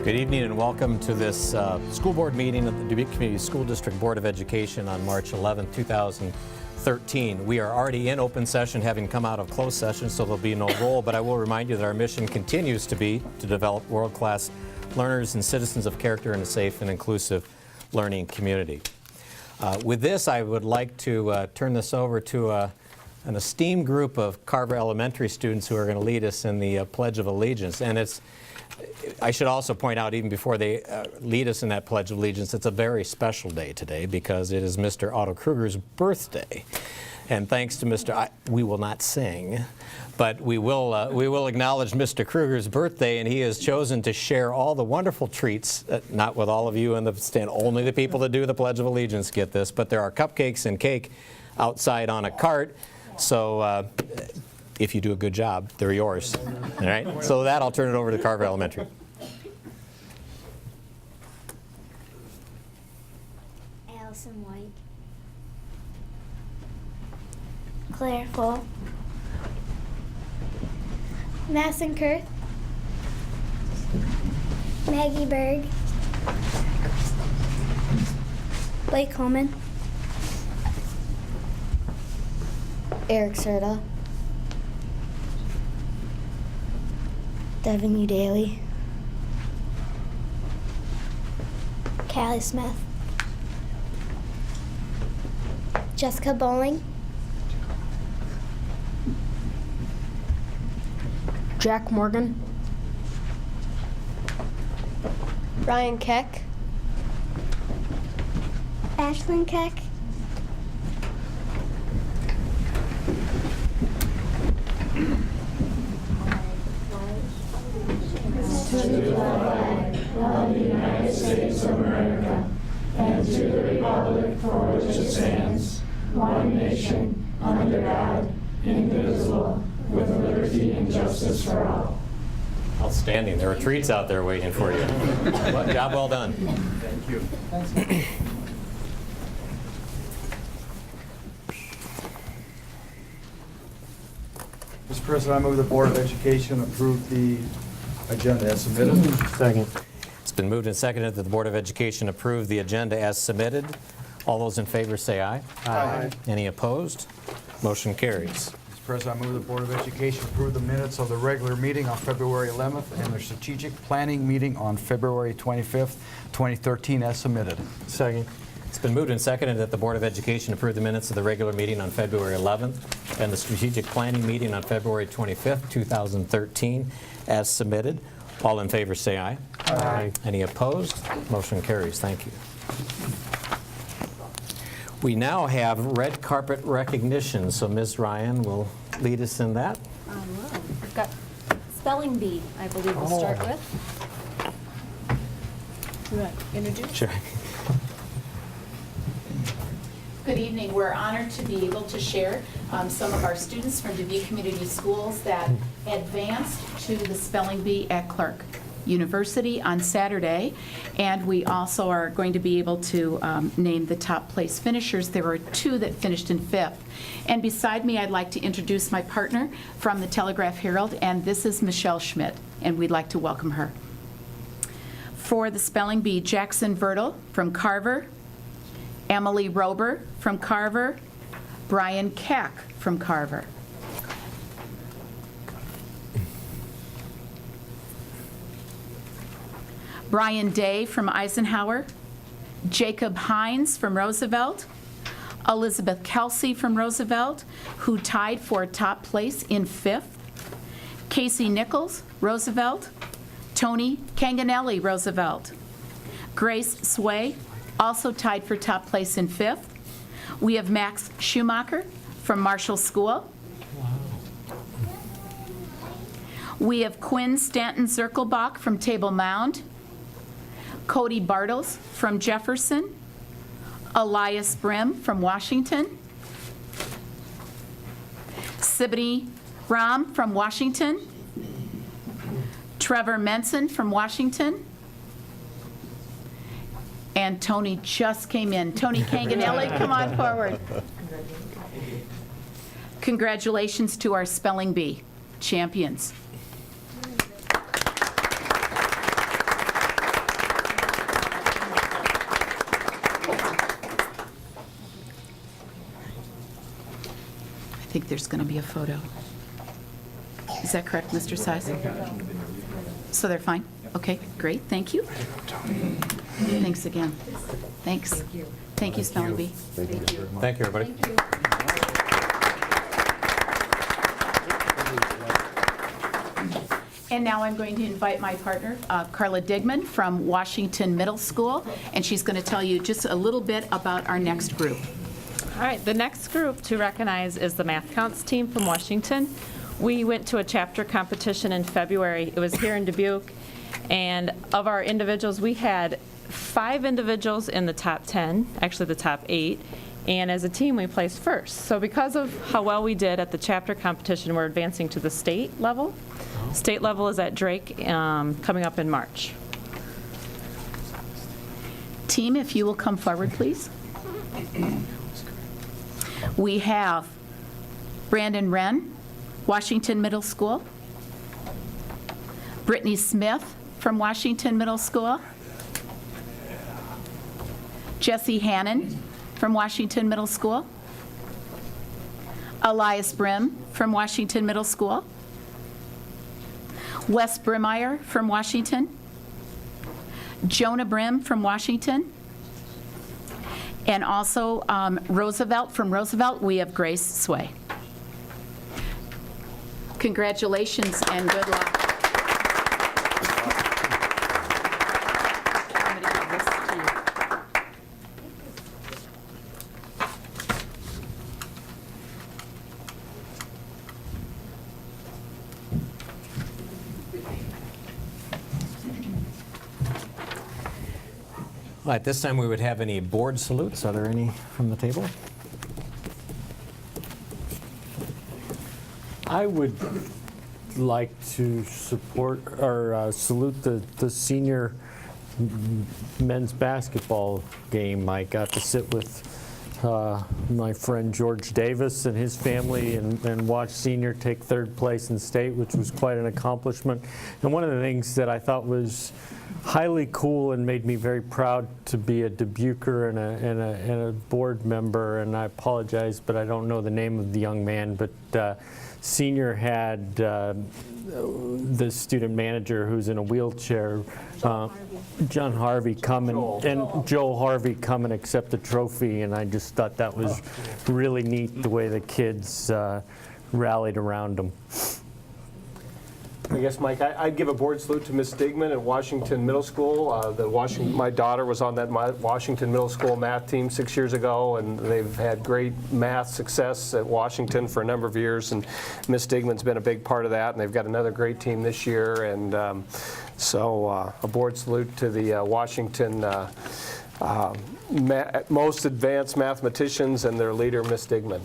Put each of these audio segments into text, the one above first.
Good evening and welcome to this school board meeting of the Dubuque Community School District Board of Education on March 11, 2013. We are already in open session, having come out of closed session, so there'll be no roll, but I will remind you that our mission continues to be to develop world-class learners and citizens of character in a safe and inclusive learning community. With this, I would like to turn this over to an esteemed group of Carver Elementary students who are going to lead us in the Pledge of Allegiance. And I should also point out, even before they lead us in that Pledge of Allegiance, it's a very special day today because it is Mr. Otto Kruger's birthday. And thanks to Mr. We will not sing, but we will acknowledge Mr. Kruger's birthday, and he has chosen to share all the wonderful treats, not with all of you in the stand, only the people that do the Pledge of Allegiance get this, but there are cupcakes and cake outside on a cart. So if you do a good job, they're yours. All right? So with that, I'll turn it over to Carver Elementary. Allison White. Claire Full. Madison Kurth. Maggie Berg. Blake Coleman. Eric Serta. Devin U. Daly. Callie Smith. Jessica Bowling. Jack Morgan. Ryan Keck. Ashlyn Keck. To the flag of the United States of America and to the republic for which it stands, one nation, under God, indivisible, with liberty and justice for all. Outstanding. There are treats out there waiting for you. Job well done. Thank you. Mr. President, I move the Board of Education approve the agenda as submitted. Second. It's been moved and seconded that the Board of Education approve the agenda as submitted. All those in favor say aye. Aye. Any opposed? Motion carries. Mr. President, I move the Board of Education approve the minutes of the regular meeting on February 11th and their strategic planning meeting on February 25th, 2013 as submitted. Second. It's been moved and seconded that the Board of Education approve the minutes of the regular meeting on February 11th and the strategic planning meeting on February 25th, 2013 as submitted. All in favor say aye. Aye. Any opposed? Motion carries. Thank you. We now have red carpet recognition, so Ms. Ryan will lead us in that. I will. We've got spelling bee, I believe we'll start with. You want to introduce? Sure. Good evening. We're honored to be able to share some of our students from Dubuque Community Schools that advanced to the spelling bee at Clark University on Saturday, and we also are going to be able to name the top place finishers. There were two that finished in 5th. And beside me, I'd like to introduce my partner from the Telegraph Herald, and this is Michelle Schmidt, and we'd like to welcome her. For the spelling bee, Jackson Vertle from Carver, Emily Rober from Carver, Brian Kack from Carver. Brian Day from Eisenhower, Jacob Hines from Roosevelt, Elizabeth Kelsey from Roosevelt, who tied for top place in 5th, Casey Nichols, Roosevelt, Tony Canganelli, Roosevelt, Grace Sway, also tied for top place in 5th. We have Max Schumacher from Marshall School. We have Quinn Stanton Zirkelbach from Table Mound, Cody Bartles from Jefferson, Elias Brim from Washington, Sibini Ram from Washington, Trevor Menson from Washington, and Tony just came in. Tony Canganelli, come on forward. Congratulations to our spelling bee champions. think there's going to be a photo. Is that correct, Mr. Size? So they're fine? Okay, great, thank you. Thanks again. Thanks. Thank you, Spelling Bee. Thank you, everybody. And now I'm going to invite my partner, Carla Digman from Washington Middle School, and she's going to tell you just a little bit about our next group. All right, the next group to recognize is the Math Counts team from Washington. We went to a chapter competition in February. It was here in Dubuque, and of our individuals, we had 5 individuals in the top 10, actually the top 8, and as a team, we placed first. So because of how well we did at the chapter competition, we're advancing to the state level. State level is at Drake coming up in March. Team, if you will come forward, please. We have Brandon Wren, Washington Middle School. Brittany Smith from Washington Middle School. Jesse Hannon from Washington Middle School. Elias Brim from Washington Middle School. Wes Brimmeyer from Washington. Jonah Brim from Washington. And also Roosevelt from Roosevelt, we have Grace Sway. Congratulations and good luck. I'm going to give this to you. Well, at this time, we would have any board salutes. Are there any from the table? I would like to support or salute the senior men's basketball game. I got to sit with my friend George Davis and his family and watch senior take 3rd place in state, which was quite an accomplishment. And one of the things that I thought was highly cool and made me very proud to be a Dubuquer and a board member, and I apologize, but I don't know the name of the young man, but senior had the student manager who's in a wheelchair, John Harvey, come and Joe Harvey come and accept the trophy, and I just thought that was really neat the way the kids rallied around him. I guess, Mike, I'd give a board salute to Miss Digman at Washington Middle School. My daughter was on that Washington Middle School math team 6 years ago, and they've had great math success at Washington for a number of years, and Miss Digman's been a big part of that, and they've got another great team this year, and so a board salute to the Washington most advanced mathematicians and their leader, Miss Digman.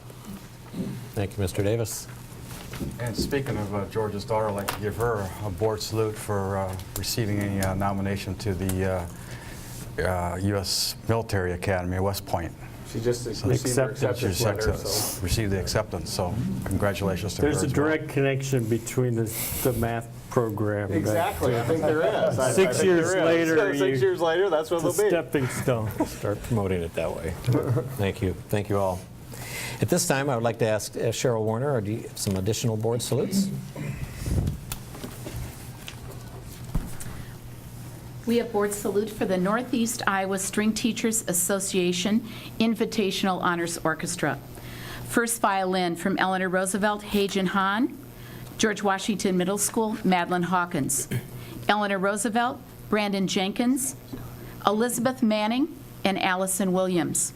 Thank you, Mr. Davis. And speaking of George's daughter, I'd like to give her a board salute for receiving a nomination to the U.S. Military Academy at West Point. She just received her acceptance letter. So. Received the acceptance, so congratulations to her. There's a direct connection between the math program. Exactly, I think there is. 6 years later, 6 years later, that's what it's it'll a be. stepping stone. Start promoting it that way. Thank you. Thank you all. At this time, I would like to ask Cheryl Warner, do you have some additional board salutes? We have board salute for the Northeast Iowa String Teachers Association Invitational Honors Orchestra. First violin from Eleanor Roosevelt, Hajan Hahn. George Washington Middle School, Madeline Hawkins. Eleanor Roosevelt, Brandon Jenkins. Elizabeth Manning, and Allison Williams.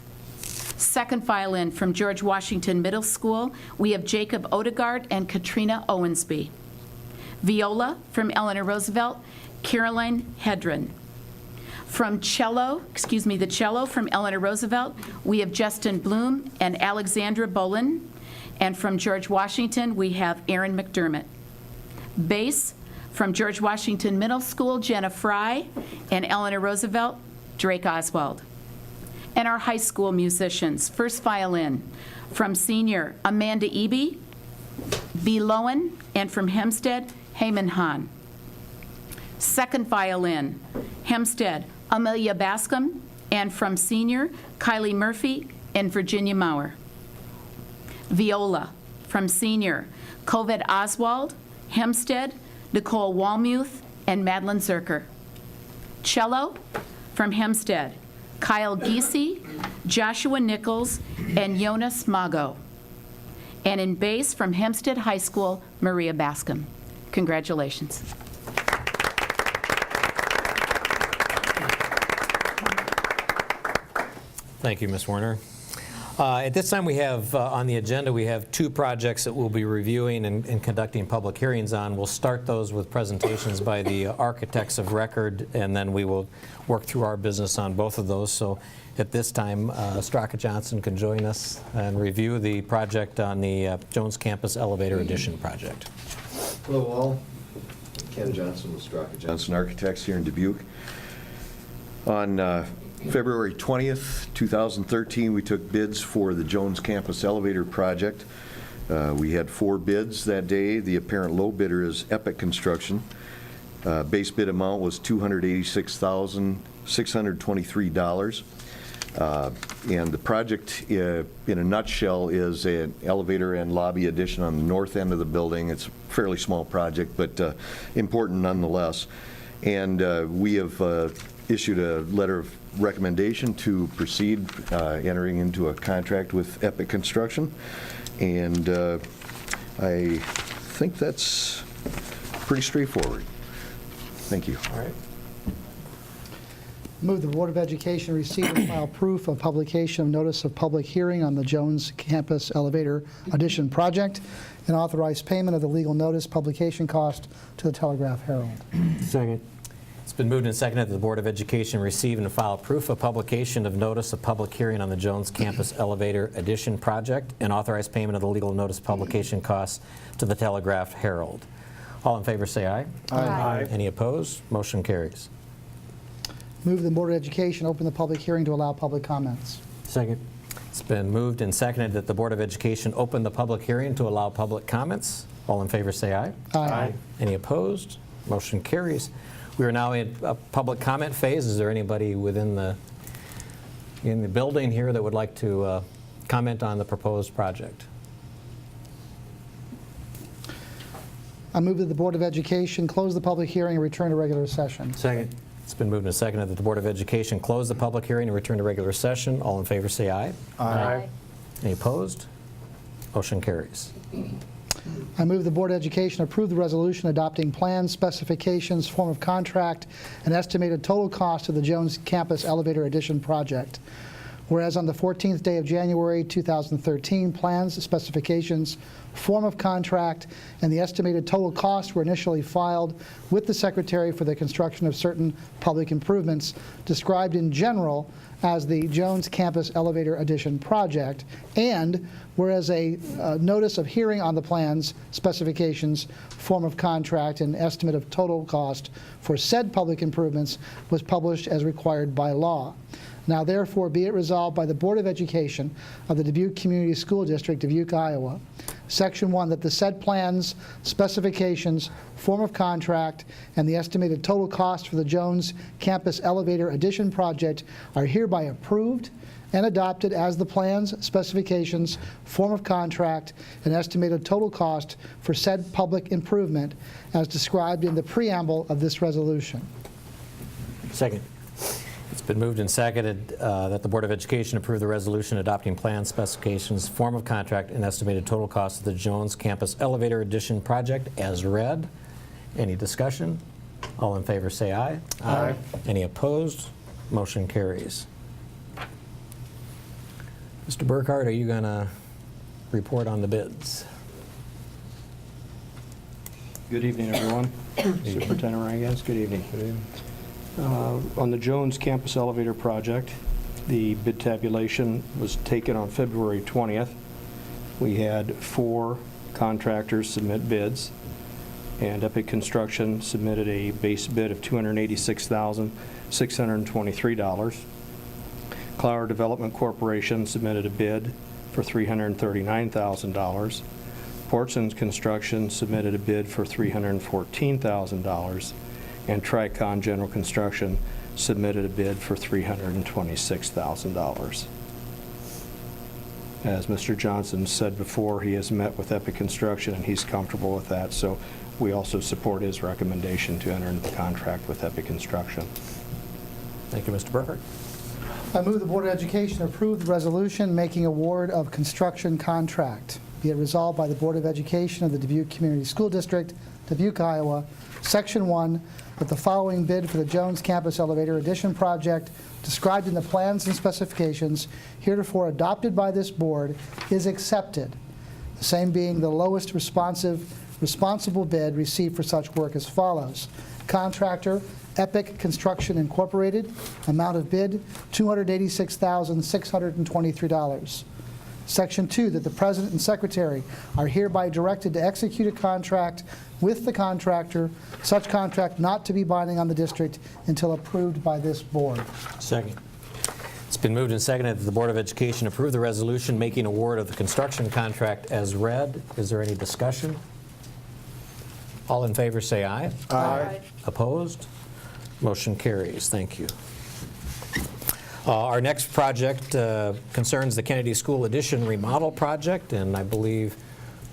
Second violin from George Washington Middle School, we have Jacob Odegaard and Katrina Owensby. Viola from Eleanor Roosevelt, Caroline Hedren. From the cello from Eleanor Roosevelt, we have Justin Bloom and Alexandra Bolin. And from George Washington, we have Aaron McDermott. Bass from George Washington Middle School, Jenna Fry, and Eleanor Roosevelt, Drake Oswald. And our high school musicians, first violin from senior Amanda Eby, B. Lowen, and from Hempstead, Heyman Hahn. Second violin, Hempstead, Amelia Bascom, and from senior Kylie Murphy and Virginia Maurer. Viola from senior Kovid Oswald, Hempstead, Nicole Walmuth, and Madeline Zerker. Cello from Hempstead, Kyle Giese, Joshua Nichols, and Jonas Mago. And in bass from Hempstead High School, Maria Bascom. Congratulations. Thank you, Ms. Werner. At this time, we have on the agenda, we have two projects that we'll be reviewing and conducting public hearings on. We'll start those with presentations by the architects of record, and then we will work through our business on both of those. So at this time, Straka Johnson can join us and review the project on the Jones Campus Elevator Addition project. Hello all. Ken Johnson with Straka Johnson Architects here in Dubuque. On February 20th, 2013, we took bids for the Jones Campus Elevator project. We had 4 bids that day. The apparent low bidder is Epic Construction. Base bid amount was $286,623. And the project, in a nutshell, is an elevator and lobby addition on the north end of the building. It's a fairly small project, but important nonetheless. And we have issued a letter of recommendation to proceed entering into a contract with Epic Construction. And I think that's pretty straightforward. Thank you. All right. Move the Board of Education receive and file proof of publication of notice of public hearing on the Jones Campus Elevator Addition project and authorize payment of the legal notice publication cost to the Telegraph Herald. Second. It's been moved and seconded that the Board of Education receive and file proof of publication of notice of public hearing on the Jones Campus Elevator Addition project and authorize payment of the legal notice publication costs to the Telegraph Herald. All in favor say aye. Aye. Any opposed? Motion carries. Move the Board of Education open the public hearing to allow public comments. Second. It's been moved and seconded that the Board of Education open the public hearing to allow public comments. All in favor say aye. Aye. Any opposed? Motion carries. We are now in a public comment phase. Is there anybody in the building here that would like to comment on the proposed project? I move that the Board of Education close the public hearing and return to regular session. Second. It's been moved and seconded that the Board of Education close the public hearing and return to regular session. All in favor say aye. Aye. Any opposed? Motion carries. I move the Board of Education approve the resolution adopting plans, specifications, form of contract, and estimated total cost of the Jones Campus Elevator Addition project. Whereas on the 14th day of January 2013, plans, specifications, form of contract, and the estimated total cost were initially filed with the Secretary for the construction of certain public improvements described in general as the Jones Campus Elevator Addition project, and whereas a notice of hearing on the plans, specifications, form of contract, and estimate of total cost for said public improvements was published as required by law. Now therefore be it resolved by the Board of Education of the Dubuque Community School District, Dubuque, Iowa, Section 1, that the said plans, specifications, form of contract, and the estimated total cost for the Jones Campus Elevator Addition project are hereby approved and adopted as the plans, specifications, form of contract, and estimated total cost for said public improvement as described in the preamble of this resolution. Second. It's been moved and seconded that the Board of Education approve the resolution adopting plans, specifications, form of contract, and estimated total cost of the Jones Campus Elevator Addition project as read. Any discussion? All in favor say aye. Aye. Any opposed? Motion carries. Mr. Burkhardt, are you going to report on the bids? Good evening, everyone. Superintendent Rangans, good evening. On the Jones Campus Elevator project, the bid tabulation was taken on February 20th. We had 4 contractors submit bids, and Epic Construction submitted a base bid of $286,623. Clower Development Corporation submitted a bid for $339,000. Portson's Construction submitted a bid for $314,000. And Tricon General Construction submitted a bid for $326,000. As Mr. Johnson said before, he has met with Epic Construction, and he's comfortable with that. So we also support his recommendation to enter into the contract with Epic Construction. Thank you, Mr. Burkhart. I move the Board of Education approve the resolution making award of construction contract. Be it resolved by the Board of Education of the Dubuque Community School District, Dubuque, Iowa, Section 1, that the following bid for the Jones Campus Elevator Addition project described in the plans and specifications heretofore adopted by this board is accepted, the same being the lowest responsible bid received for such work as follows. Contractor, Epic Construction Incorporated, amount of bid, $286,623. Section 2, that the President and Secretary are hereby directed to execute a contract with the contractor, such contract not to be binding on the district until approved by this board. Second. It's been moved and seconded that the Board of Education approve the resolution making award of the construction contract as read. Is there any discussion? All in favor say aye. Aye. Opposed? Motion carries. Thank you. Our next project concerns the Kennedy School Addition remodel project, and I believe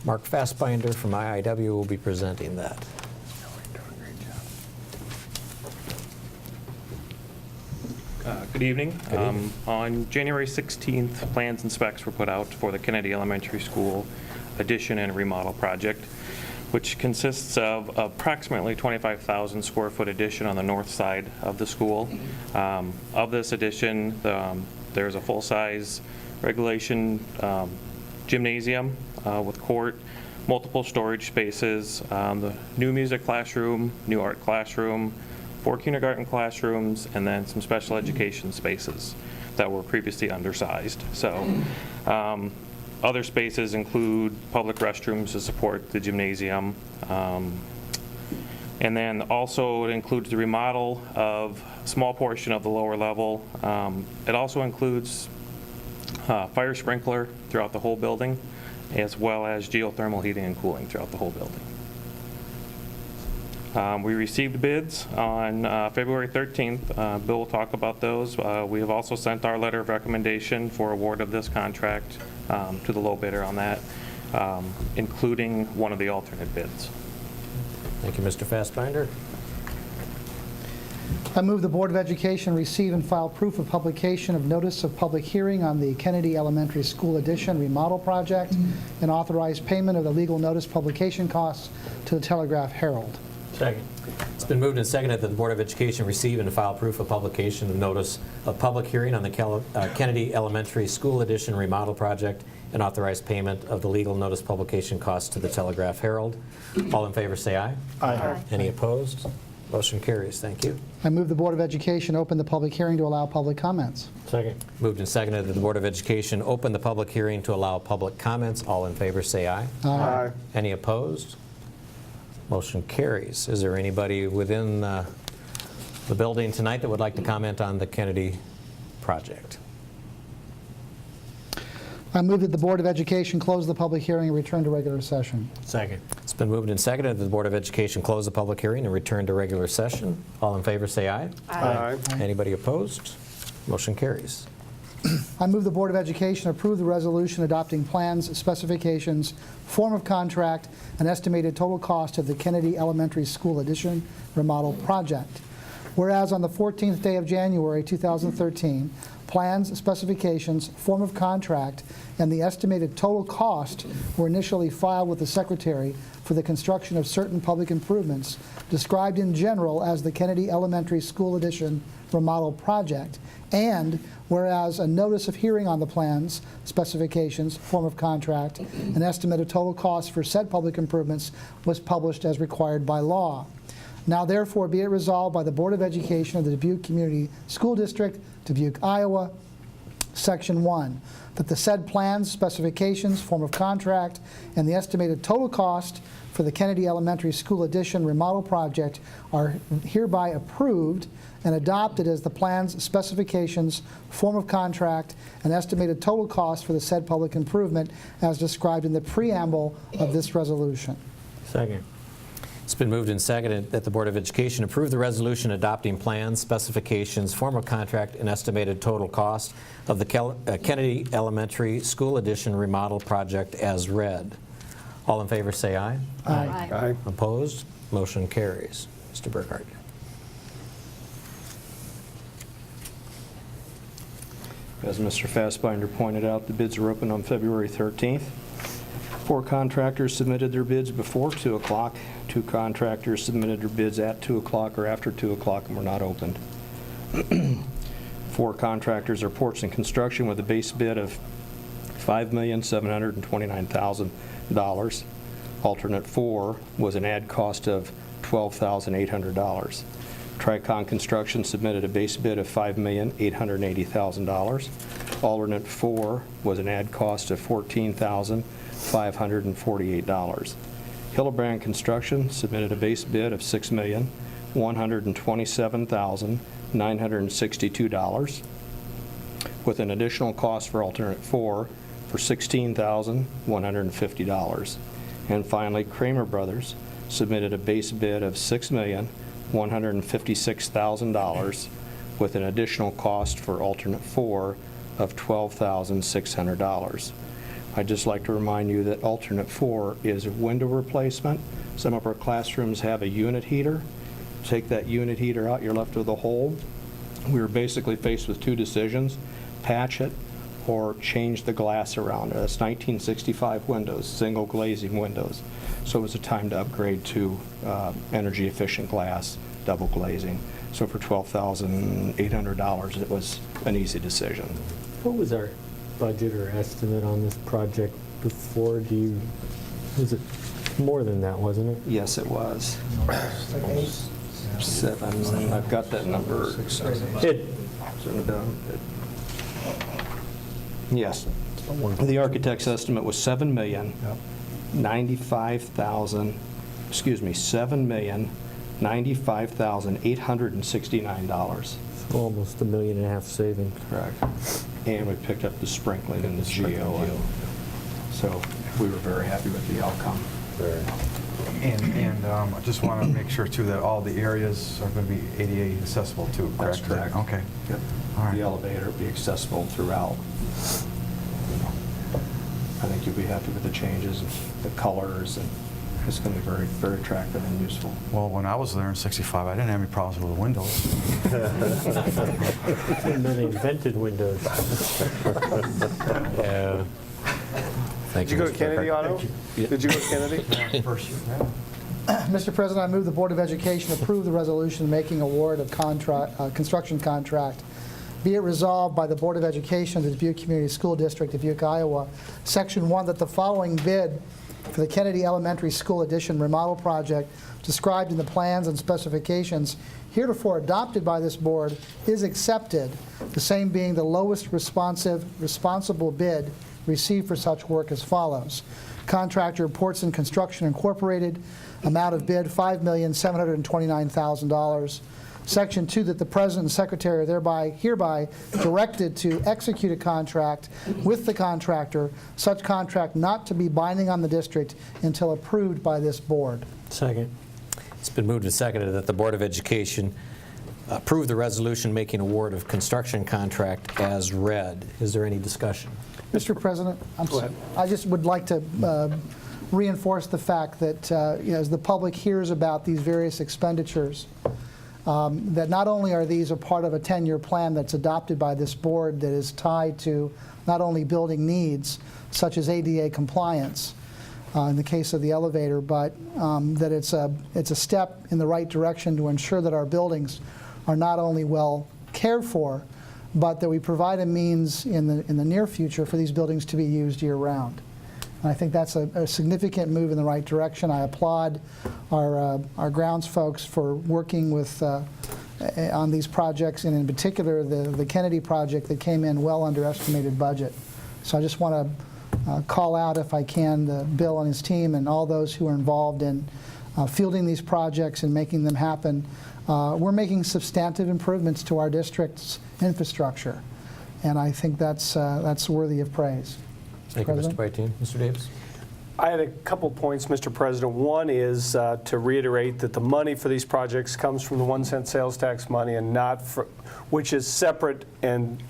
Mark Fassbinder from IIW will be presenting that. Good evening. On January 16th, plans and specs were put out for the Kennedy Elementary School addition and remodel project, which consists of approximately 25,000 square foot addition on the north side of the school. Of this addition, there's a full-size regulation gymnasium with court, multiple storage spaces, the new music classroom, new art classroom, 4 kindergarten classrooms, and then some special education spaces that were previously undersized. So other spaces include public restrooms to support the gymnasium. And then also it includes the remodel of a small portion of the lower level. It also includes fire sprinkler throughout the whole building, as well as geothermal heating and cooling throughout the whole building. We received bids on February 13th. Bill will talk about those. We have also sent our letter of recommendation for award of this contract to the low bidder on that, including one of the alternate bids. Thank you, Mr. Fassbinder. I move the Board of Education receive and file proof of publication of notice of public hearing on the Kennedy Elementary School Addition remodel project and authorize payment of the legal notice publication costs to the Telegraph Herald. Second. It's been moved and seconded that the Board of Education receive and file proof of publication of notice of public hearing on the Kennedy Elementary School Addition remodel project and authorize payment of the legal notice publication costs to the Telegraph Herald. All in favor say aye. Aye. Any opposed? Motion carries. Thank you. I move the Board of Education open the public hearing to allow public comments. Second. Moved and seconded that the Board of Education open the public hearing to allow public comments. All in favor say aye. Aye. Any opposed? Motion carries. Is there anybody within the building tonight that would like to comment on the Kennedy project? I move that the Board of Education close the public hearing and return to regular session. Second. It's been moved and seconded that the Board of Education close the public hearing and return to regular session. All in favor say aye. Aye. Anybody opposed? Motion carries. I move the Board of Education approve the resolution adopting plans, specifications, form of contract, and estimated total cost of the Kennedy Elementary School Addition remodel project. Whereas on the 14th day of January 2013, plans, specifications, form of contract, and the estimated total cost were initially filed with the Secretary for the construction of certain public improvements described in general as the Kennedy Elementary School Addition remodel project, and whereas a notice of hearing on the plans, specifications, form of contract, and estimate of total cost for said public improvements was published as required by law. Now therefore be it resolved by the Board of Education of the Dubuque Community School District, Dubuque, Iowa, Section 1, that the said plans, specifications, form of contract, and the estimated total cost for the Kennedy Elementary School Addition remodel project are hereby approved and adopted as the plans, specifications, form of contract, and estimated total cost for the said public improvement as described in the preamble of this resolution. Second. It's been moved and seconded that the Board of Education approve the resolution adopting plans, specifications, form of contract, and estimated total cost of the Kennedy Elementary School Addition remodel project as read. All in favor say aye. Aye. Aye. Opposed? Motion carries. Mr. Burkhart. As Mr. Fassbinder pointed out, the bids were open on February 13th. 4 contractors submitted their bids before 2 o'clock. 2 contractors submitted their bids at 2 o'clock or after 2 o'clock and were not opened. 4 contractors are Ports and Construction with a base bid of $5,729,000. Alternate 4 was an add cost of $12,800. Tricon Construction submitted a base bid of $5,880,000. Alternate 4 was an add cost of $14,548. Hillebrand Construction submitted a base bid of $6,127,962 with an additional cost for alternate 4 for $16,150. And finally, Kramer Brothers submitted a base bid of $6,156,000 with an additional cost for alternate 4 of $12,600. I'd just like to remind you that alternate 4 is a window replacement. Some of our classrooms have a unit heater. Take that unit heater out, you're left with a hole. We were basically faced with 2 decisions: patch it or change the glass around it. That's 1965 windows, single glazing windows. So it was a time to upgrade to energy efficient glass, double glazing. So for $12,800, it was an easy decision. What was our budget or estimate on this project before? Was it more than that, wasn't it? Yes, it was. 7, I've got that number. Yes. The architect's estimate was $7,095,869. Almost $1.5 million saving. Correct. And we picked up the sprinkling and the geo. So we were very happy with the outcome. And I just want to make sure, too, that all the areas are going to be ADA accessible, too, correct? That's correct. Okay. Yep. All right. The elevator will be accessible throughout. I think you'll be happy with the changes, the colors, and it's going to be very, very attractive and useful. Well, when I was there in '65, I didn't have any problems with the windows. And then they invented Windows. Yeah. Thank Did you go to Mr. Kennedy Burkhart. Auto? Did you go to Kennedy? First year, yeah. Mr. President, I move the Board of Education approve the resolution making award of construction contract. Be it resolved by the Board of Education of the Dubuque Community School District, Dubuque, Iowa, Section 1, that the following bid for the Kennedy Elementary School Addition remodel project described in the plans and specifications heretofore adopted by this board is accepted, the same being the lowest responsible bid received for such work as follows. Contractor Ports and Construction Incorporated, amount of bid $5,729,000. Section 2, that the President and Secretary are hereby directed to execute a contract with the contractor, such contract not to be binding on the district until approved by this board. Second. It's been moved and seconded that the Board of Education approve the resolution making award of construction contract as read. Is there any discussion? Mr. President, Go ahead. I just would like to reinforce the fact that as the public hears about these various expenditures, that not only are these a part of a 10-year plan that's adopted by this board that is tied to not only building needs, such as ADA compliance, in the case of the elevator, but that it's a step in the right direction to ensure that our buildings are not only well cared for, but that we provide a means in the near future for these buildings to be used year-round. And I think that's a significant move in the right direction. I applaud our grounds folks for working with on these projects, and in particular the Kennedy project that came in well under estimated budget. So I just want to call out, if I can, Bill and his team and all those who are involved in fielding these projects and making them happen. We're making substantive improvements to our district's infrastructure, and I think that's worthy of praise. Thank you, Mr. Byteen. Mr. Davis? I had a couple points, Mr. President. One is to reiterate that the money for these projects comes from the 1 cent sales tax money and not, which is separate and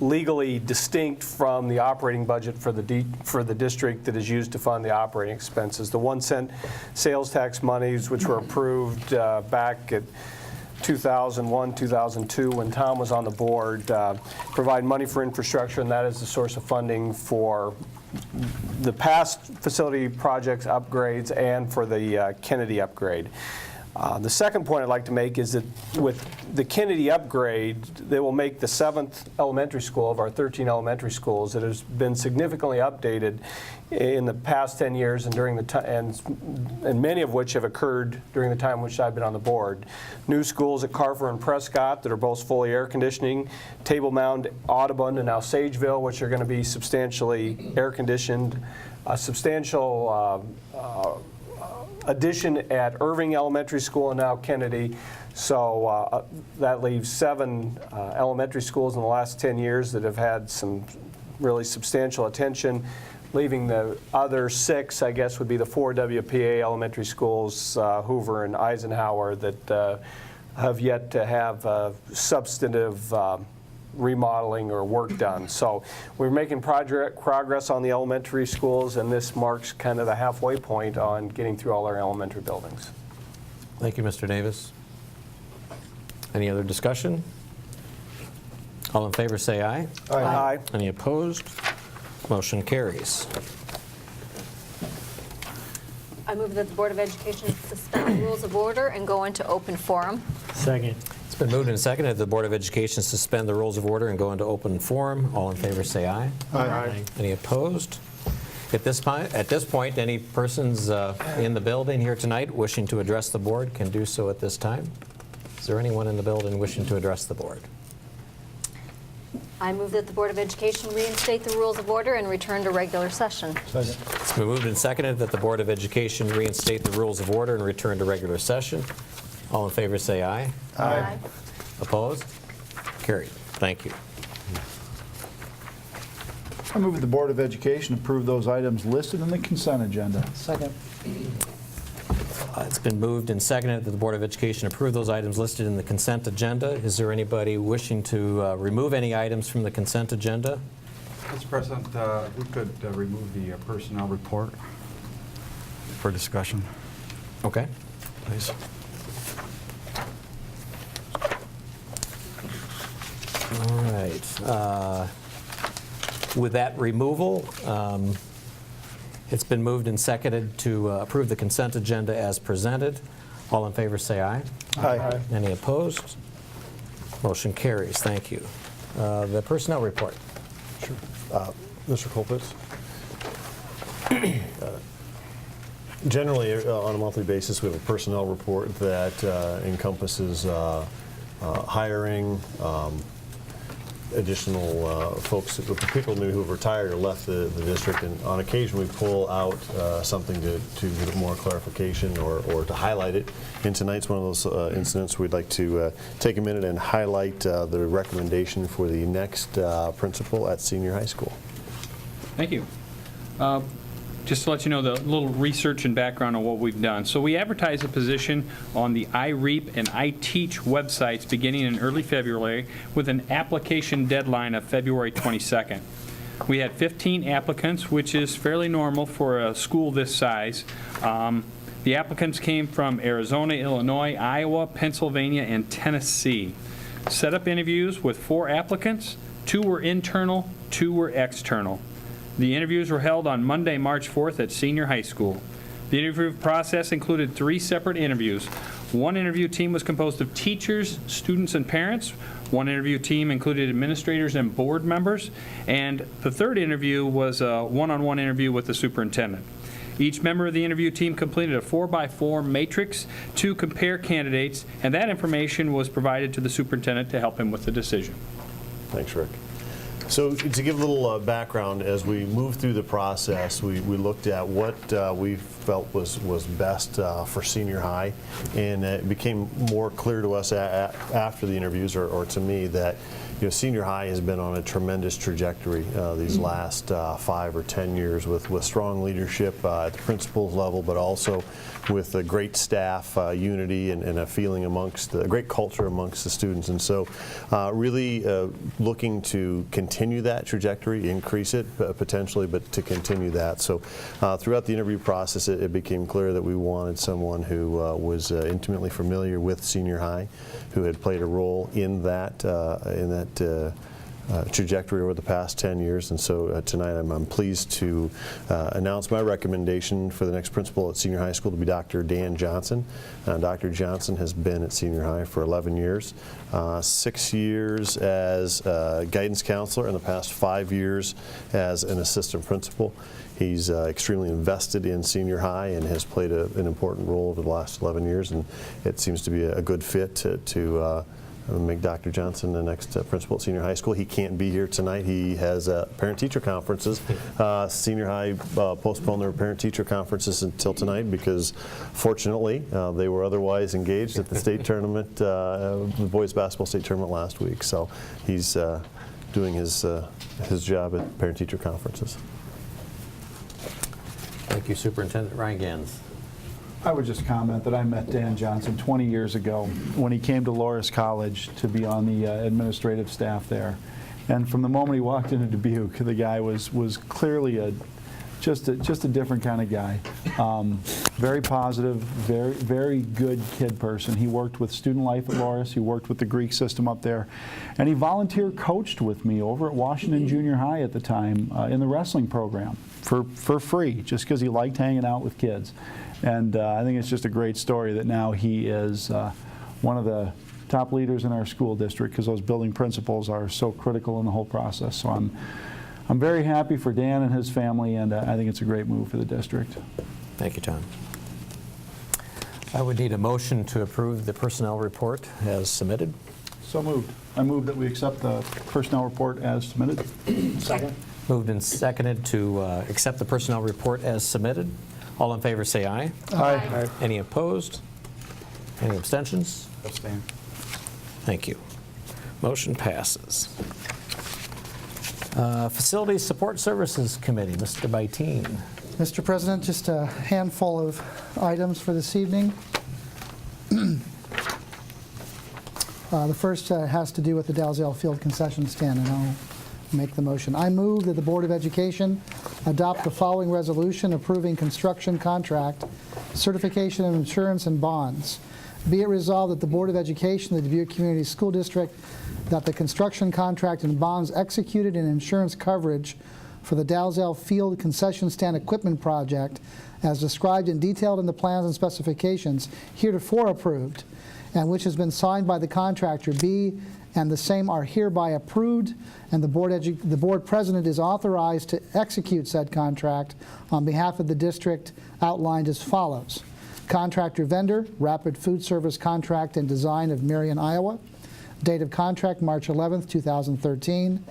legally distinct from the operating budget for the district that is used to fund the operating expenses. The 1 cent sales tax monies, which were approved back at 2001, 2002, when Tom was on the board, provide money for infrastructure, and that is the source of funding for the past facility projects upgrades and for the Kennedy upgrade. The second point I'd like to make is that with the Kennedy upgrade, they will make the 7th elementary school of our 13 elementary schools that has been significantly updated in the past 10 years and during the and many of which have occurred during the time which I've been on the board. New schools at Carver and Prescott that are both fully air conditioning, Table Mound, Audubon, and now Sageville, which are going to be substantially air conditioned. A substantial addition at Irving Elementary School and now Kennedy. So that leaves 7 elementary schools in the last 10 years that have had some really substantial attention, leaving the other 6, I guess, would be the 4 WPA elementary schools, Hoover and Eisenhower, that have yet to have substantive remodeling or work done. So we're making progress on the elementary schools, and this marks kind of the halfway point on getting through all our elementary buildings. Thank you, Mr. Davis. Any other discussion? All in favor say aye. Aye. Any opposed? Motion carries. I move that the Board of Education suspend the rules of order and go into open forum. Second. It's been moved and seconded that the Board of Education suspend the rules of order and go into open forum. All in favor say aye. Aye. Any opposed? At this point, any persons in the building here tonight wishing to address the board can do so at this time. Is there anyone in the building wishing to address the board? I move that the Board of Education reinstate the rules of order and return to regular session. It's been moved and seconded that the Board of Education reinstate the rules of order and return to regular session. All in favor say aye. Aye. Opposed? Carried. Thank you. I move that the Board of Education approve those items listed in the consent agenda. Second. It's been moved and seconded that the Board of Education approve those items listed in the consent agenda. Is there anybody wishing to remove any items from the consent agenda? Mr. President, we could remove the personnel report for discussion, Okay. please. All right. With that removal, it's been moved and seconded to approve the consent agenda as presented. All in favor say aye. Aye. Any opposed? Motion carries. Thank you. The personnel report. Mr. Colpitz? Generally, on a monthly basis, we have a personnel report that encompasses hiring, additional folks, people maybe who have retired or left the district, and on occasion we pull out something to give it more clarification or to highlight it. And tonight's one of those incidents. We'd like to take a minute and highlight the recommendation for the next principal at senior high school. Thank you. Just to let you know the little research and background on what we've done. So we advertised a position on the iReap and iTeach websites beginning in early February with an application deadline of February 22nd. We had 15 applicants, which is fairly normal for a school this size. The applicants came from Arizona, Illinois, Iowa, Pennsylvania, and Tennessee. Set up interviews with 4 applicants. 2 were internal, 2 were external. The interviews were held on Monday, March 4th at senior high school. The interview process included 3 separate interviews. One interview team was composed of teachers, students, and parents. One interview team included administrators and board members. And the third interview was a one-on-one interview with the superintendent. Each member of the interview team completed a 4x4 matrix to compare candidates, and that information was provided to the superintendent to help him with the decision. Thanks, Rick. So to give a little background, as we moved through the process, we looked at what we've felt was best for senior high. And it became more clear to us after the interviews, or to me, that senior high has been on a tremendous trajectory these last 5 or 10 years with strong leadership at the principal's level, but also with a great staff unity and a feeling amongst a great culture amongst the students. And so really looking to continue that trajectory, increase it potentially, but to continue that. So throughout the interview process, it became clear that we wanted someone who was intimately familiar with senior high, who had played a role in that trajectory over the past 10 years. And so tonight I'm pleased to announce my recommendation for the next principal at senior high school to be Dr. Dan Johnson. Dr. Johnson has been at senior high for 11 years, 6 years as guidance counselor, and the past 5 years as an assistant principal. He's extremely invested in senior high and has played an important role over the last 11 years, and it seems to be a good fit to make Dr. Johnson the next principal at senior high school. He can't be here tonight. He has parent-teacher conferences. Senior high postponed their parent-teacher conferences until tonight because, fortunately, they were otherwise engaged at the state tournament, the boys basketball state tournament last week. So he's doing his job at parent-teacher conferences. Thank you, Superintendent Ryan Gans. I would just comment that I met Dan Johnson 20 years ago when he came to Loras College to be on the administrative staff there. And from the moment he walked into Dubuque, the guy was clearly just a different kind of guy. Very positive, very good kid person. He worked with student life at Loras. He worked with the Greek system up there. And he volunteer coached with me over at Washington Junior High at the time in the wrestling program for free, just because he liked hanging out with kids. And I think it's just a great story that now he is one of the top leaders in our school district, because those building principals are so critical in the whole process. So I'm very happy for Dan and his family, and I think it's a great move for the district. Thank you, John. I would need a motion to approve the personnel report as submitted. So moved. I move that we accept the personnel report as submitted. Second. Moved and seconded to accept the personnel report as submitted. All in favor say aye. Aye. Any opposed? Any abstentions? Abstain. Thank you. Motion passes. Facilities Support Services Committee, Mr. Byteen. Mr. President, just a handful of items for this evening. The first has to do with the Dalzell Field concession stand, and I'll make the motion. I move that the Board of Education adopt the following resolution approving construction contract, certification of insurance, and bonds. Be it resolved that the Board of Education of the Dubuque Community School District, that the construction contract and bonds executed in insurance coverage for the Dalzell Field concession stand equipment project, as described and detailed in the plans and specifications heretofore approved, and which has been signed by the contractor, be and the same are hereby approved, and the board president is authorized to execute said contract on behalf of the district outlined as follows. Contractor vendor, Rapid Food Service Contract and Design of Marion, Iowa. Date of contract, March 11th, 2013.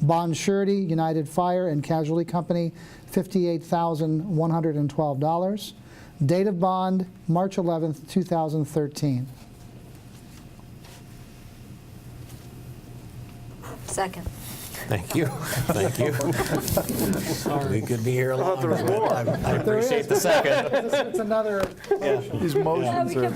Bond surety, United Fire and Casualty Company, $58,112. Date of bond, March 11th, 2013. Second. Thank you. Thank you. We could be here a long time. I appreciate the second. It's another motion. These motions are...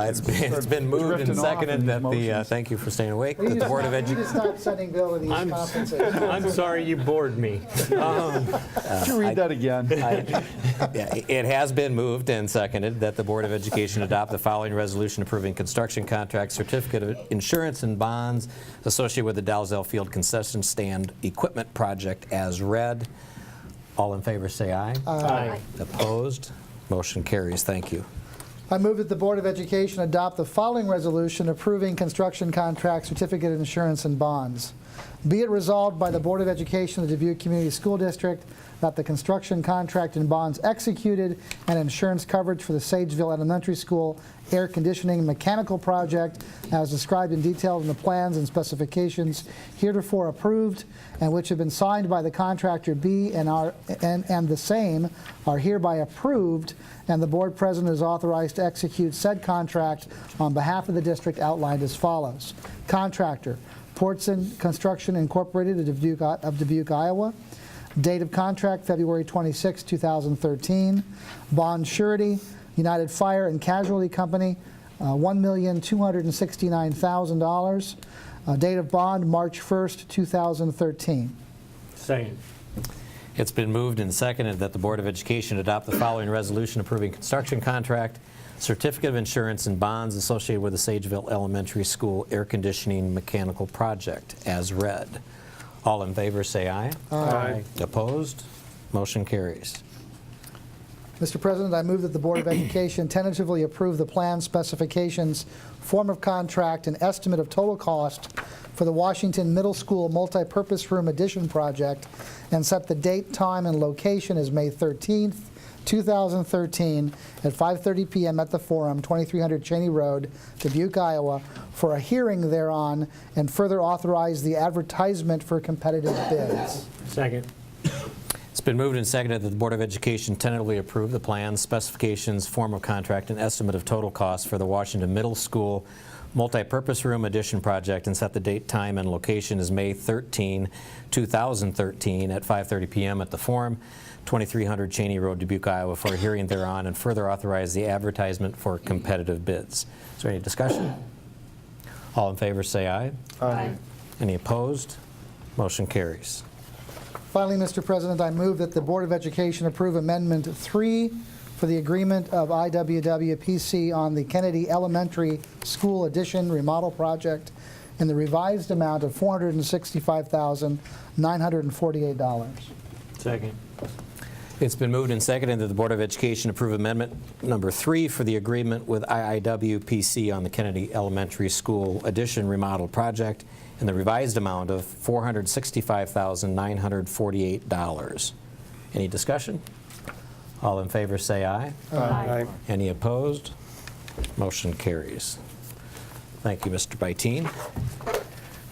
It's been moved and seconded that the, thank you for staying awake, that the Board of You just stop sending Bill to these conferences. I'm sorry you bored me. Could you read that again? It has been moved and seconded that the Board of Education adopt the following resolution approving construction contract, certificate of insurance, and bonds associated with the Dalzell Field concession stand equipment project as read. All in favor say aye. Aye. Opposed? Motion carries. Thank you. I move that the Board of Education adopt the following resolution approving construction contract, certificate of insurance, and bonds. Be it resolved by the Board of Education of the Dubuque Community School District that the construction contract and bonds executed and insurance coverage for the Sageville Elementary School air conditioning mechanical project as described in detail in the plans and specifications heretofore approved and which have been signed by the contractor B and the same are hereby approved, and the board president is authorized to execute said contract on behalf of the district outlined as follows. Contractor, Portson Construction Incorporated of Dubuque, Iowa. Date of contract, February 26, 2013. Bond surety, United Fire and Casualty Company, $1,269,000. Date of bond, March 1st, 2013. Second. It's been moved and seconded that the Board of Education adopt the following resolution approving construction contract, certificate of insurance, and bonds associated with the Sageville Elementary School air conditioning mechanical project as read. All in favor say aye. Aye. Opposed? Motion carries. Mr. President, I move that the Board of Education tentatively approve the plan specifications, form of contract, and estimate of total cost for the Washington Middle School Multipurpose Room Addition project and set the date, time, and location as May 13th, 2013 at 5:30 p.m. at the Forum, 2300 Cheney Road, Dubuque, Iowa, for a hearing thereon, and further authorize the advertisement for competitive bids. Second. It's been moved and seconded that the Board of Education tentatively approve the plans, specifications, form of contract, and estimate of total costs for the Washington Middle School Multipurpose Room Addition project and set the date, time, and location as May 13, 2013 at 5:30 p.m. at the Forum, 2300 Cheney Road, Dubuque, Iowa, for a hearing thereon, and further authorize the advertisement for competitive bids. Is there any discussion? All in favor say aye. Aye. Any opposed? Motion carries. Finally, Mr. President, I move that the Board of Education approve Amendment 3 for the agreement of IWWPC on the Kennedy Elementary School Addition Remodel Project in the revised amount of $465,948. Second. It's been moved and seconded that the Board of Education approve Amendment Number 3 for the agreement with IIWPC on the Kennedy Elementary School Addition Remodel Project in the revised amount of $465,948. Any discussion? All in favor say aye. Aye. Any opposed? Motion carries. Thank you, Mr. Byteen.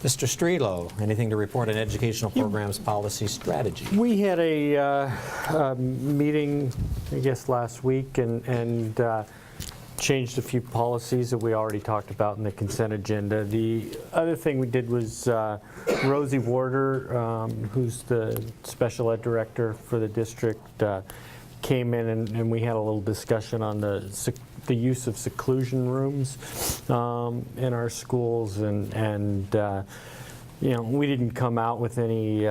Mr. Strelo, anything to report on educational programs, policy, strategy? We had a meeting, I guess, last week and changed a few policies that we already talked about in the consent agenda. The other thing we did was Rosie Warder, who's the special ed director for the district, came in and we had a little discussion on the use of seclusion rooms in our schools, and you know, we didn't come out with any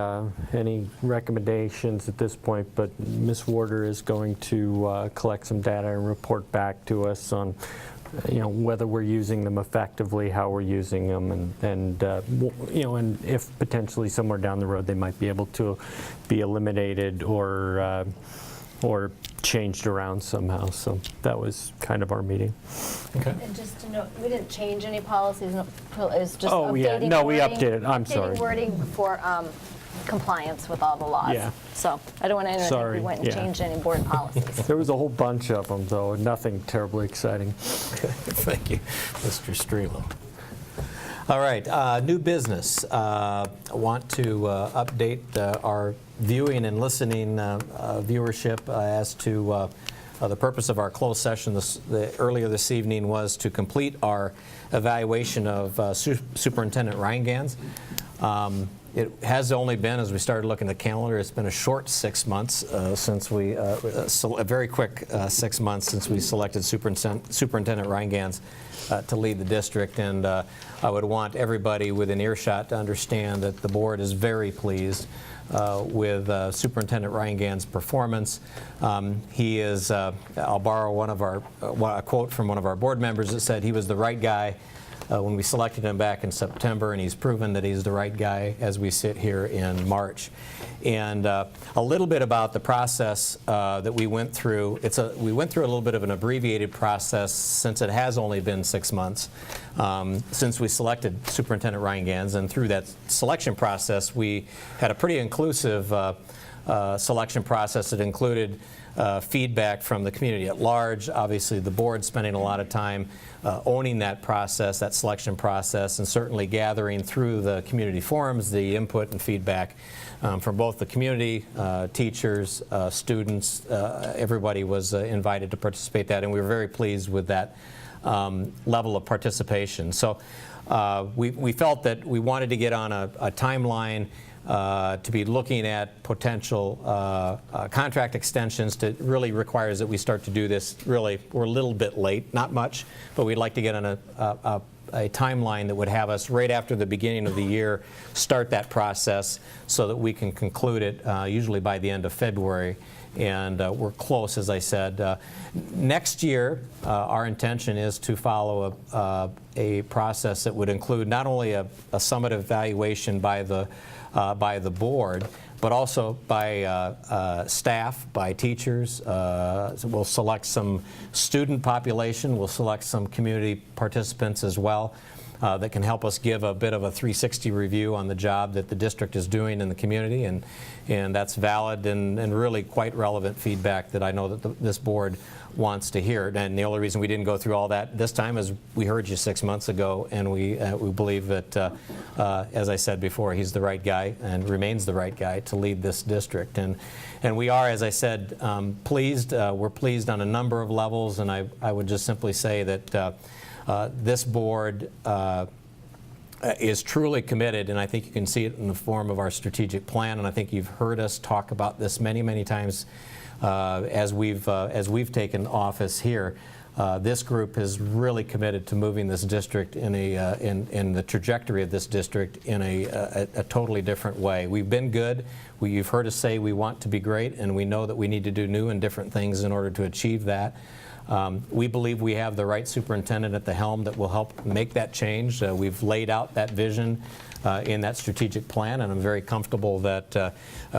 recommendations at this point, but Ms. Warder is going to collect some data and report back to us on, you know, whether we're using them effectively, how we're using them, and you know, and if potentially somewhere down the road they might be able to be eliminated or changed around somehow. So that was kind of our meeting. Okay. And just to note, we didn't change any policies, it's just Oh, updating yeah. No, we wording- updated. I'm sorry. Updating wording for compliance with all the laws. Yeah. So I don't want anyone to think Sorry, we went and yeah. changed any board policies. There was a whole bunch of them, though, nothing terribly exciting. Thank you, Mr. Strelo. All right, new business. I want to update our viewing and listening viewership as to the purpose of our closed session earlier this evening was to complete our evaluation of Superintendent Reingans. It has only been, as we started looking at the calendar, it's been a short 6 months since we, a very quick 6 months since we selected Superintendent Reingans to lead the district, and I would want everybody within earshot to understand that the board is very pleased with Superintendent Reingans' performance. He is, I'll borrow a quote from one of our board members that said he was the right guy when we selected him back in September, and he's proven that he's the right guy as we sit here in March. And a little bit about the process that we went through. We went through a little bit of an abbreviated process since it has only been 6 months since we selected Superintendent Ryan Gans, and through that selection process, we had a pretty inclusive selection process that included feedback from the community at large, obviously the board spending a lot of time owning that process, that selection process, and certainly gathering through the community forums the input and feedback from both the community, teachers, students. Everybody was invited to participate in that, and we were very pleased with that level of participation. So we felt that we wanted to get on a timeline to be looking at potential contract extensions. To really requires that we start to do this. Really, we're a little bit late, not much, but we'd like to get on a timeline that would have us right after the beginning of the year start that process so that we can conclude it usually by the end of February. And we're close, as I said. Next year, our intention is to follow a process that would include not only a summative evaluation by the board, but also by staff, by teachers. So we'll select some student population. We'll select some community participants as well that can help us give a bit of a 360 review on the job that the district is doing in the community. And that's valid and really quite relevant feedback that I know that this board wants to hear. And the only reason we didn't go through all that this time is we heard you 6 months ago, and we believe that, as I said before, he's the right guy and remains the right guy to lead this district. And we are, as I said, pleased. We're pleased on a number of levels, and I would just simply say that this board is truly committed, and I think you can see it in the form of our strategic plan, and I think you've heard us talk about this many, many times as we've taken office here. This group is really committed to moving this district in the trajectory of this district in a totally different way. We've been good. You've heard us say we want to be great, and we know that we need to do new and different things in order to achieve that. We believe we have the right superintendent at the helm that will help make that change. We've laid out that vision in that strategic plan, and I'm very comfortable that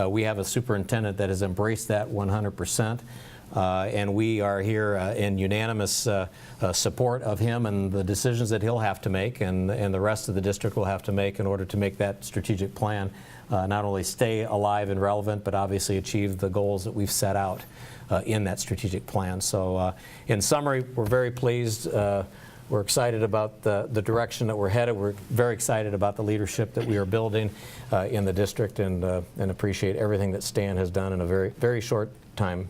we have a superintendent that has embraced that 100%. And we are here in unanimous support of him and the decisions that he'll have to make and the rest of the district will have to make in order to make that strategic plan not only stay alive and relevant, but obviously achieve the goals that we've set out in that strategic plan. So in summary, we're very pleased. We're excited about the direction that we're headed. We're very excited about the leadership that we are building in the district, and appreciate everything that Stan has done in a very, very short time.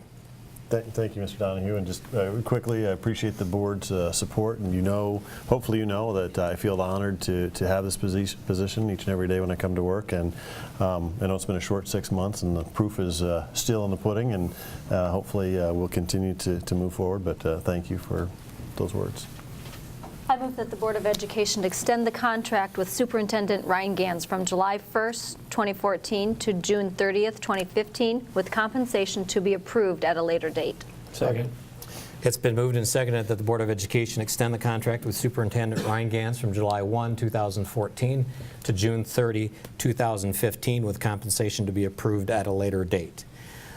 Thank you, Mr. Donahue. And just quickly, I appreciate the board's support, and hopefully you know that I feel honored to have this position each and every day when I come to work. And I know it's been a short 6 months, and the proof is still in the pudding, and hopefully we'll continue to move forward. But thank you for those words. I move that the Board of Education extend the contract with Superintendent Ryan Gans from July 1st, 2014 to June 30th, 2015, with compensation to be approved at a later date. Second. It's been moved and seconded that the Board of Education extend the contract with Superintendent Ryan Gans from July 1, 2014 to June 30, 2015, with compensation to be approved at a later date.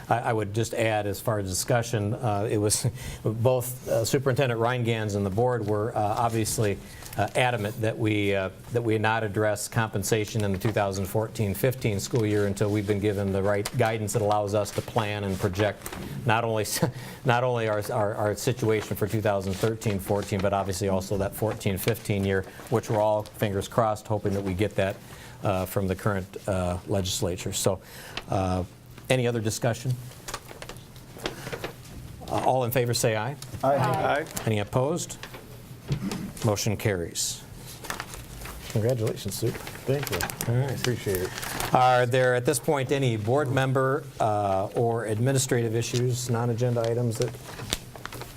I would just add, as far as discussion, it was both Superintendent Ryan Gans and the board were obviously adamant that we not address compensation in the 2014-15 school year until we've been given the right guidance that allows us to plan and project not only our situation for 2013-14, but obviously also that 14-15 year, which we're all, fingers crossed, hoping that we get that from the current legislature. So. Any other discussion? All in favor say aye. Aye. Aye. Any opposed? Motion carries. Congratulations, Sue. Thank you. All right. Appreciate it. Are there at this point any board member or administrative issues, non-agenda items that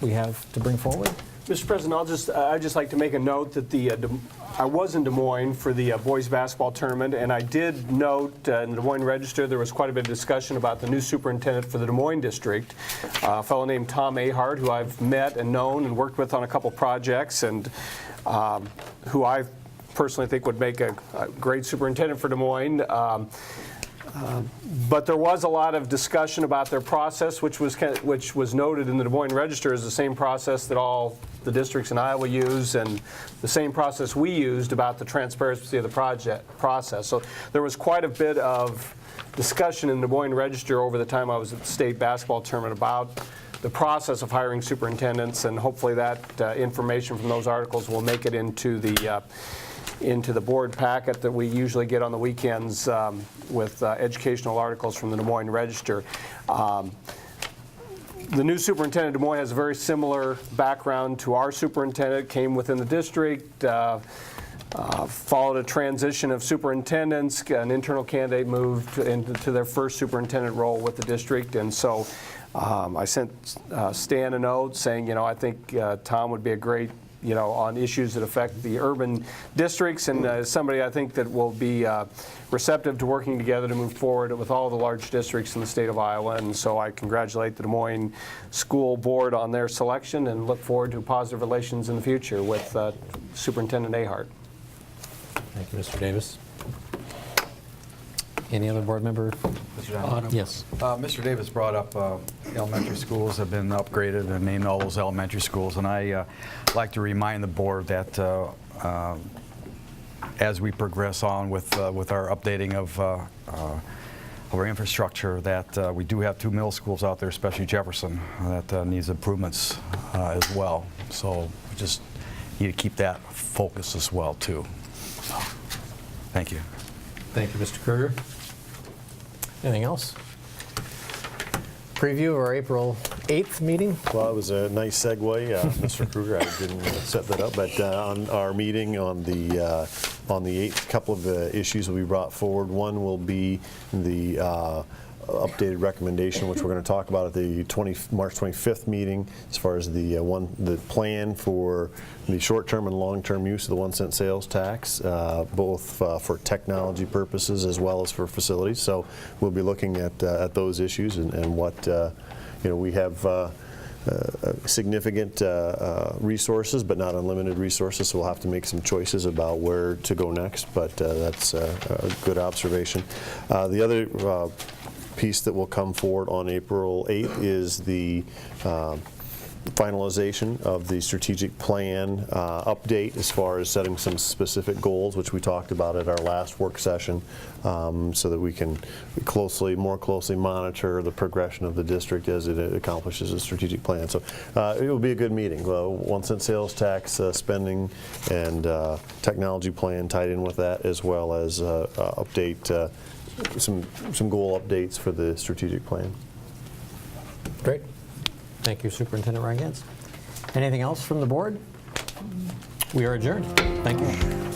we have to bring forward? Mr. President, I'd just like to make a note that I was in Des Moines for the boys basketball tournament, and I did note in the Des Moines Register there was quite a bit of discussion about the new superintendent for the Des Moines district, a fellow named Tom Ahart, who I've met and known and worked with on a couple projects. And who I personally think would make a great superintendent for Des Moines. But there was a lot of discussion about their process, which was noted in the Des Moines Register as the same process that all the districts in Iowa use, and the same process we used about the transparency of the process. So there was quite a bit of discussion in the Des Moines Register over the time I was at the state basketball tournament about the process of hiring superintendents, and hopefully that information from those articles will make it into the board packet that we usually get on the weekends with educational articles from the Des Moines Register. The new superintendent of Des Moines has a very similar background to our superintendent, came within the district, followed a transition of superintendents. An internal candidate moved into their first superintendent role with the district, and so I sent Stan a note saying, I think Tom would be a great, on issues that affect the urban districts, and somebody I think that will be receptive to working together to move forward with all the large districts in the state of Iowa. And so I congratulate the Des Moines School Board on their selection and look forward to positive relations in the future with Superintendent Ahart. Thank you, Mr. Davis. Any other board member? Yes. Mr. Davis brought up elementary schools have been upgraded and named all those elementary schools, and I like to remind the board that as we progress on with our updating of our infrastructure, that we do have 2 middle schools out there, especially Jefferson, that needs improvements as well. So we just need to keep that focus as well too. So, thank you. Thank you, Mr. Kruger. Anything else? Preview of our April 8th meeting? Well, it was a nice segue, Mr. Kruger. I didn't set that up, but on our meeting on the 8th, a couple of issues will be brought forward. One will be the updated recommendation, which we're going to talk about at the March 25th meeting, as far as the plan for the short-term and long-term use of the 1-cent sales tax, both for technology purposes as well as for facilities. So we'll be looking at those issues and what we have. Significant resources, but not unlimited resources, so we'll have to make some choices about where to go next, but that's a good observation. The other piece that will come forward on April 8th is the finalization of the strategic plan update as far as setting some specific goals, which we talked about at our last work session, so that we can more closely monitor the progression of the district as it accomplishes a strategic plan. So it will be a good meeting. 1-cent sales tax spending and technology plan tied in with that, as well as update some goal updates for the strategic plan. Great. Thank you, Superintendent Ryan Ganz. Anything else from the board? We are adjourned. Thank you.